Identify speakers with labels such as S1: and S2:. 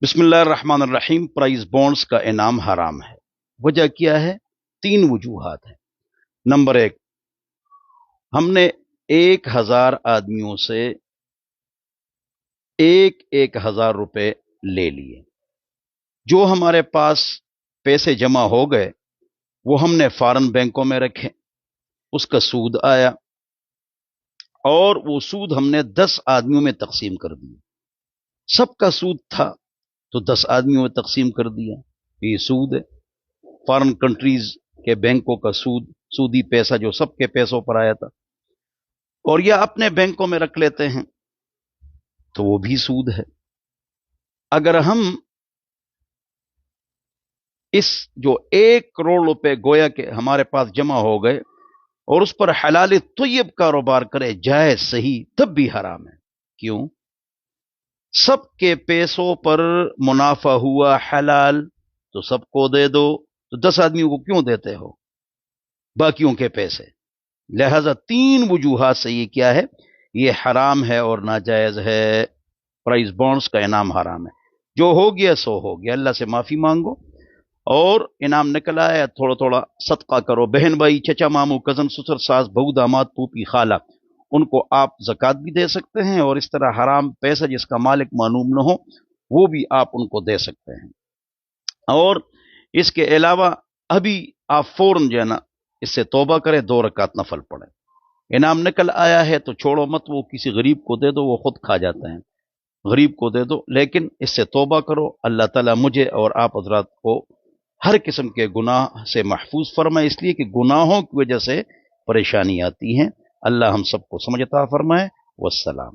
S1: बिस्मिल्लाहिर्रहमानिर्रहीम। Prize bonds का इनाम हराम है। वजह क्या है? तीन वजूहात हैं। नंबर एक, हमने 1,000 आदमियों से एक 1,000 रुपए ले लिए। जो हमारे पास पैसे जमा हो गए वो हमने फॉरेन बैंकों में रखे, उसका सूद आया और वो सूद हमने 10 आदमियों में तकसीम कर दिया। सबका सूद था तो 10 आदमियों में तकसीम कर दिया। ये सूद है। फॉरेन कंट्रीज के बैंकों का सूदी पैसा जो सबके पैसों पर आया था, और या अपने बैंकों में रख लेते हैं तो वो भी सूद है। अगर हम इस जो 1 करोड़ रुपए गोया के हमारे पास जमा हो गए और उस पर हलाल तय्यब कारोबार करे, जायज सही, तब भी हराम है। क्यों? सबके पैसों पर मुनाफा हुआ हलाल तो सबको दे दो, तो 10 आदमियों को क्यों देते हो बाकियों के पैसे? लिहाजा तीन वजूहात से ये क्या है, ये हराम है और नाजायज है। प्राइज बॉन्ड्स का इनाम हराम है। जो हो गया सो हो गया, अल्लाह से माफी मांगो। और इनाम निकला है, थोड़ा थोड़ा सदका करो। बहन भाई, चचा मामू, कजन, ससुर, सास, बहू, दामाद, फूफी, खाला, उनको आप जक़ात भी दे सकते हैं। और इस तरह हराम पैसा जिसका मालिक मालूम न हो वो भी आप उनको दे सकते हैं। और इसके अलावा अभी आप फौरन जो है ना, इससे तौबा करें, 2 रकात नफल पढ़े। इनाम निकल आया है तो छोड़ो मत, वो किसी गरीब को दे दो, वो खुद खा जाते हैं। गरीब को दे दो, लेकिन इससे तौबा करो। अल्लाह ताला मुझे और आप हजरात को हर किस्म के गुनाह से महफूज फरमाए, इसलिए कि गुनाहों की वजह से परेशानी आती है। अल्लाह हम सबको समझ अता फरमाए। वस्सलाम।